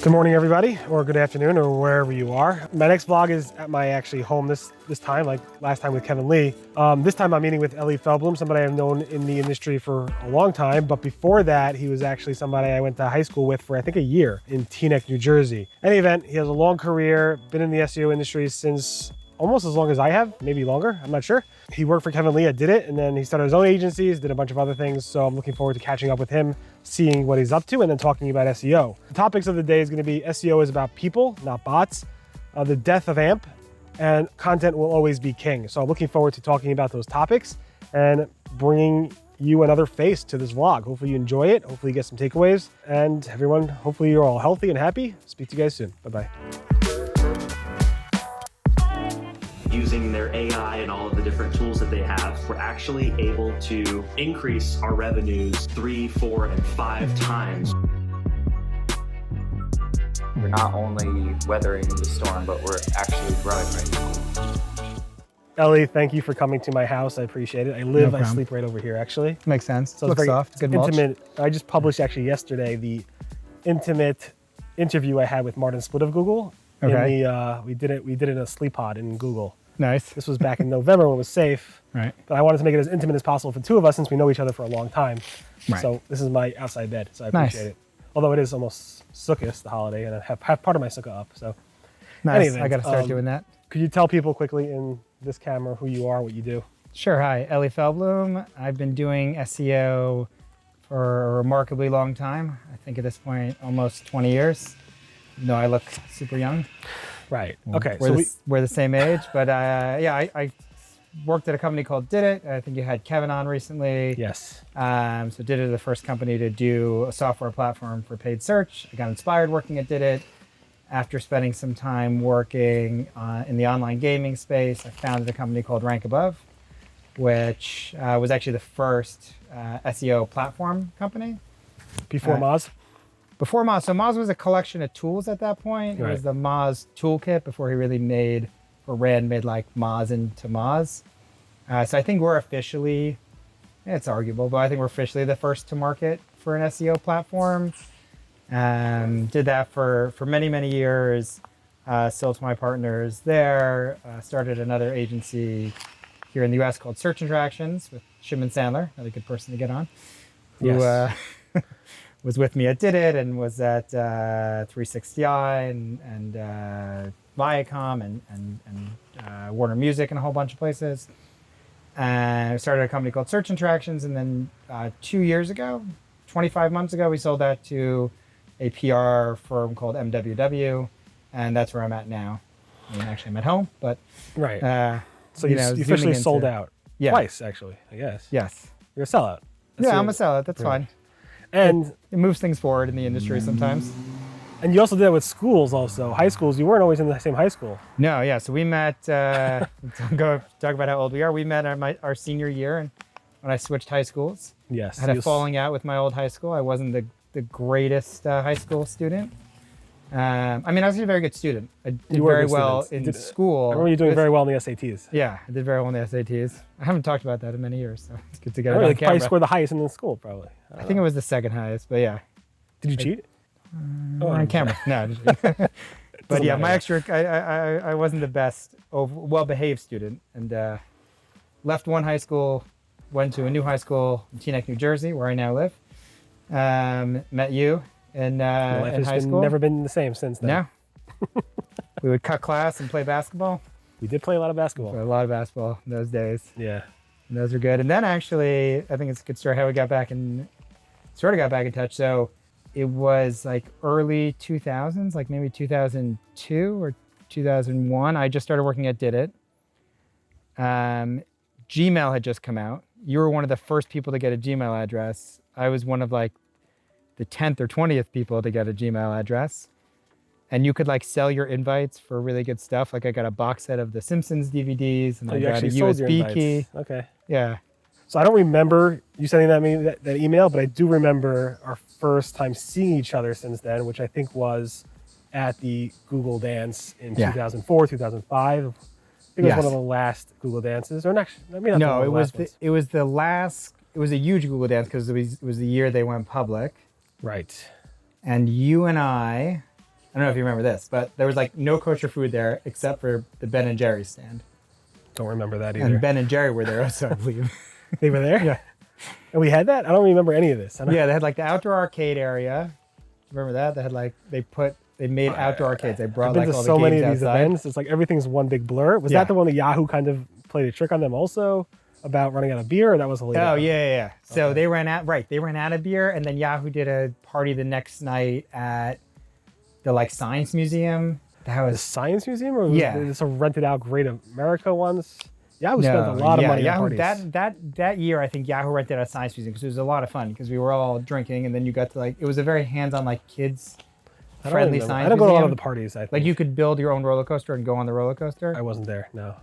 Good morning, everybody, or good afternoon, or wherever you are. My next vlog is at my actually home this time, like last time with Kevin Lee. This time I'm meeting with Eli Feldblum, somebody I've known in the industry for a long time. But before that, he was actually somebody I went to high school with for I think a year in Teaneck, New Jersey. In any event, he has a long career, been in the SEO industry since almost as long as I have, maybe longer, I'm not sure. He worked for Kevin Lee at Didit, and then he started his own agencies, did a bunch of other things. So I'm looking forward to catching up with him, seeing what he's up to, and then talking about SEO. The topics of the day is gonna be SEO is about people, not bots, the death of AMP, and content will always be king. So I'm looking forward to talking about those topics and bringing you another face to this vlog. Hopefully you enjoy it. Hopefully you get some takeaways, and everyone, hopefully you're all healthy and happy. Speak to you guys soon. Bye-bye. Using their AI and all of the different tools that they have, we're actually able to increase our revenues 3, 4, and 5 times. We're not only weathering the storm, but we're actually growing right now. Eli, thank you for coming to my house. I appreciate it. I sleep right over here, actually. Makes sense. So Looks it's very soft. Good mulch. intimate. I just published actually yesterday the intimate interview I had with Martin Split of Google. Okay. We did it in a sleep pod in Google. Nice. This was back in November when it was safe. Right. But I wanted to make it as intimate as possible for the two of us since we know each other for a long time. Right. So this is my outside bed, so I Nice. appreciate it. Although it is almost Sukkot, the holiday, and I have part of my Sukkah up. So Nice. Anyway, I got to start doing that. could you tell people quickly in this camera who you are, what you do? Sure. Hi, Eli Feldblum. I've been doing SEO for a remarkably long time. I think at this point, almost 20 years. No, I look super young. Right. Okay. We're the same age, but I worked at a company called Didit. I think you had Kevin on recently. Yes. So Didit is the first company to do a software platform for paid search. I got inspired working at Didit. After spending some time working in the online gaming space, I founded a company called RankAbove, which was actually the first SEO platform company. Before Moz? Before Moz. So Moz was a collection of tools at that point. It was the Moz toolkit before he really made like Moz into Moz. So I think we're officially, it's arguable, but I think we're officially the first to market for an SEO platform. Did that for many, many years. Sold to my partners there. Started another agency here in the US called Search Interactions with Shimon Sandler, another good person to get on. Yes. Who was with me at Didit and was at 360i and Viacom and Warner Music and a whole bunch of places. And I started a company called Search Interactions, and then 2 years ago, 25 months ago, we sold that to a PR firm called MWW, and that's where I'm at now. I mean, actually, I'm at home, but right. So you officially sold out twice, actually, I guess. Yes. You're a sellout. I'm a sellout. That's fine. And it moves things forward in the industry sometimes. And you also did that with schools also. High schools, you weren't always in the same high school. No, yeah. So we met, talk about how old we are. We met our senior year and when I switched high schools. Yes. I had a falling out with my old high school. I wasn't the greatest high school student. I mean, I was a very good student. I did very well in school. I remember you doing very well in the SATs. Yeah, I did very well in the SATs. I haven't talked about that in many years, so it's good to get it on Probably camera. scored the highest in the school, probably. I think it was the second highest, but yeah. Did you cheat? On camera. No. But yeah, my I wasn't the best, well-behaved student, and left one high school, went to a new high school in Teaneck, New Jersey, where I now live. Met you in high school. Never been the same since then. No. We would cut class and play basketball. We did play a lot of basketball. A lot of basketball in those days. Yeah. And those are good. And then actually, I think it's a good story how we got back in touch. So it was like early 2000s, like maybe 2002 or 2001. I just started working at Didit. Gmail had just come out. You were one of the first people to get a Gmail address. I was one of like the 10th or 20th people to get a Gmail address. And you could like sell your invites for really good stuff. Like I got a box set of the Simpsons DVDs and I got a USB key. Okay. Yeah. So I don't remember you sending that email, but I do remember our first time seeing each other since then, which I think was at the Google Dance in 2004, 2005. I think it was one of the last Google Dances, or not? I mean, no, it was the last. It was a huge Google Dance because it was the year they went public. Right. And you and I I don't know if you remember this, but there was like no kosher food there except for the Ben and Jerry's stand. Don't remember that either. And Ben and Jerry were there also, I believe. They were there? Yeah. And we had that? I don't remember any of this. Yeah, they had like the outdoor arcade area. Remember that? They had like, they made outdoor arcades. They brought I've been like to all so the many games of these outside. events. It's like everything's one big blur. Was Yeah. that the one that Yahoo kind of played a trick on them also about running out of beer, or that was a later Oh, one? yeah. So Okay. they ran out of beer, and then Yahoo did a party the next night at the like Science Museum. That The was Science Museum, or was Yeah. this a rented out Great America ones? Yahoo spent a lot of money Yahoo, on parties. that year, I think Yahoo rented a Science Museum because it was a lot of fun because we were all drinking, and then you got to like, it was a very hands-on like kids I don't friendly remember. Science I don't go to a lot of Museum. the parties. I think. Like you could build your own roller coaster and go on the roller coaster. I wasn't there. No,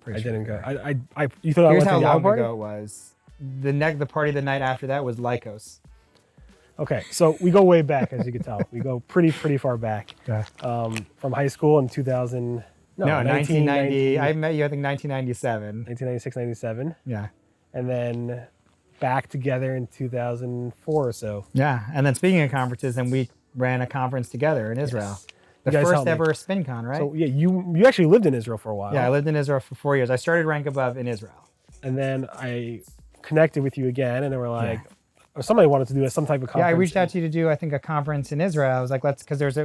Pretty I sure. didn't go. You thought I Here's went how to the Yahoo long party? ago it was. The party the night after that was Lycos. Okay, so we go way back, as you can tell. We go pretty far back. Yeah. From high school in 2000. No, 1990. I met you, I think 1997. 1996, 97, Yeah. and then back together in 2004 or so. Yeah. And then speaking of conferences, and we ran a conference together in Israel. You The guys first helped me. ever SpinCon, right? So yeah, you actually lived in Israel for a while. Yeah, I lived in Israel for 4 years. I started RankAbove in Israel. And then I connected with you again, and they were like, or somebody wanted to do some type of conference. Yeah, I reached out to you to do, I think, a conference in Israel. I was like, because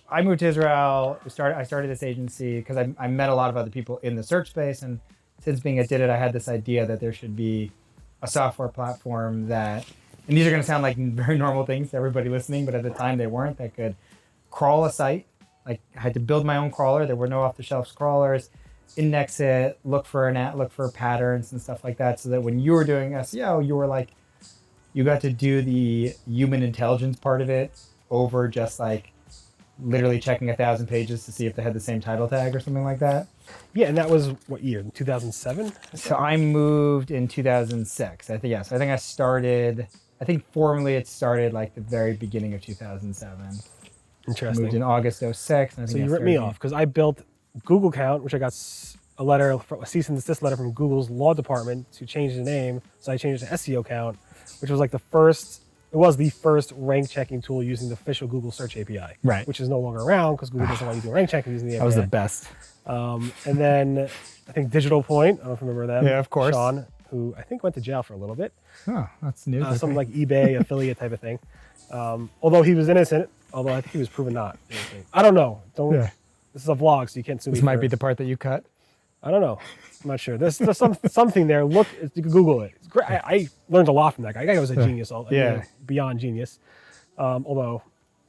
I moved to Israel. I started this agency because I met a lot of other people in the search space. And since being at Didit, I had this idea that there should be a software platform that, and these are going to sound like very normal things to everybody listening, but at the time they weren't, that could crawl a site. Like I had to build my own crawler. There were no off-the-shelf crawlers. Index it, look for patterns and stuff like that, so that when you were doing SEO, you were like, you got to do the human intelligence part of it over just like literally checking 1,000 pages to see if they had the same title tag or something like that. Yeah, and that was what year? 2007? So I moved in 2006. I think, yes. I think I started, formally it started like the very beginning of 2007. Interesting. Moved in August 06. And I So think you I ripped me started- off because I built Google account, which I got a cease and desist letter from Google's law department to change the name. So I changed it to SEO account, which was like the first rank checking tool using the official Google search API. Right. Which is no longer around because Google doesn't want you doing rank checking using the API. That was the best. And then I think Digital Point, I don't know if you remember them. Yeah, of course. Sean, who I think went to jail for a little bit. Oh, that's news. Some like eBay affiliate type of thing. Although he was innocent, although I think he was proven not innocent. I don't know. Yeah. This is a vlog, so you can't sue me. This might for- be the part that you cut. I don't know. I'm not sure. There's something there. Look, you can Google it. It's great. I learned a lot from that guy. That guy was a genius. Yeah. Beyond genius. Although,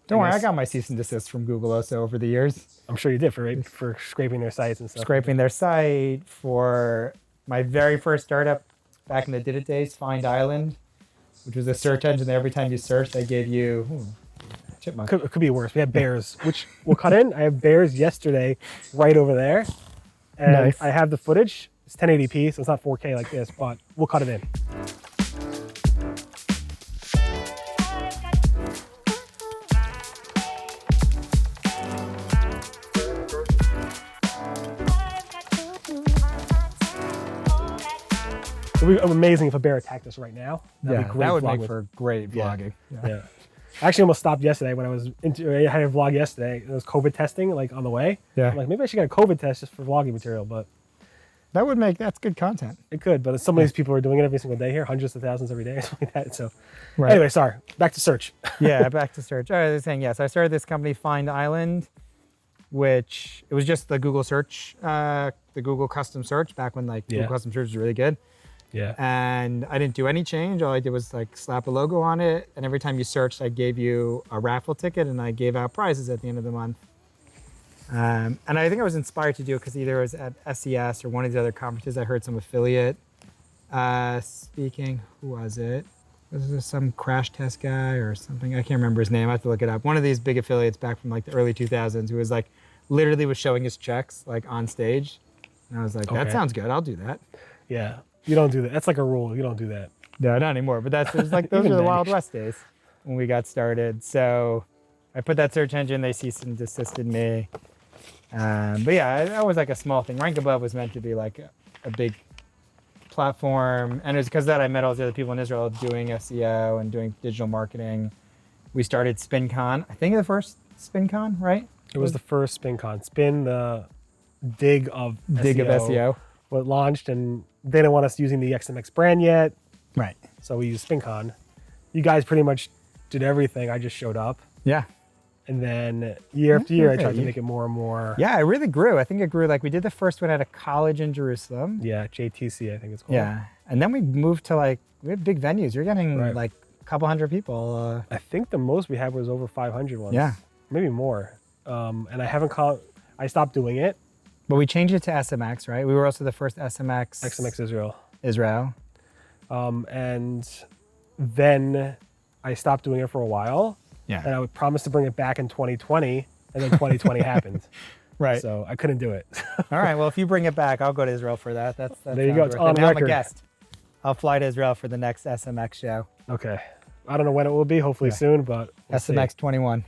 Don't worry, I guess- got my cease and desist from Google also over the years. I'm sure you did for scraping their sites and stuff. Scraping their site for my very first startup back in the Didit days, Find Island, which was a search engine that every time you searched, they gave you chipmunk. It could be worse. We had bears, which we'll cut in. I have bears yesterday right over there. And Nice. I have the footage. It's 1080p, so it's not 4K like this, but we'll cut it in. It would be amazing if a bear attacked us right now. That'd be great that would vlog make with- for great Yeah. vlogging. Yeah. I actually almost stopped yesterday when I had a vlog yesterday. It was COVID testing, like on the way. Yeah. I'm like, maybe I should get a COVID test just for vlogging material, but That's good content. it could. But some of these people are doing it every single day here, hundreds of thousands every day, or something like that. So Right. anyway, sorry. Back to search. Yeah, back to search. I was saying, yes, I started this company, Find Island, which it was just the Google search, the Google custom search back when like Google Yeah. custom search was really good. Yeah. And I didn't do any change. All I did was like slap a logo on it. And every time you searched, I gave you a raffle ticket and I gave out prizes at the end of the month. And I think I was inspired to do it because either it was at SES or one of the other conferences. I heard some affiliate speaking. Who was it? Was this some crash test guy or something? I can't remember his name. I have to look it up. One of these big affiliates back from like the early 2000s who was like literally was showing his checks like on stage. And I was like, that Okay. sounds good. I'll do that. Yeah. You don't do that. That's like a rule. You don't do that. No, not anymore. But it was like those Even are the then. Wild West days when we got started. So I put that search engine. They ceased and desisted me. But yeah, that was like a small thing. RankAbove was meant to be like a big platform, and it was because that I met all the other people in Israel doing SEO and doing digital marketing. We started SpinCon. I think the first SpinCon, right? It was the first SpinCon. Spin, the dig of SEO. What launched, and they didn't want us using the XMX brand yet. Right. So we used SpinCon. You guys pretty much did everything. I just showed up. Yeah. And then year after year, I tried to Okay. make it more and more. Yeah, it really grew. I think it grew. Like we did the first one at a college in Jerusalem. Yeah, JTC, I think it's called. Yeah. And then we moved to like, we had big venues. You're getting Right. like a couple hundred people. I think the most we had was over 500 once. Yeah. Maybe more. And I stopped doing it. But we changed it to SMX, right? We were also the first SMX. XMX Israel. Israel. And then I stopped doing it for a while. Yeah. And I would promise to bring it back in 2020, and then 2020 happened. Right. So I couldn't do it. All right. Well, if you bring it back, I'll go to Israel for that. That There you go. sounds It's worth it. on Now I'm a record. guest. I'll fly to Israel for the next SMX show. Okay. I don't know when it will be, hopefully Yeah. soon, but we'll see. SMX 21.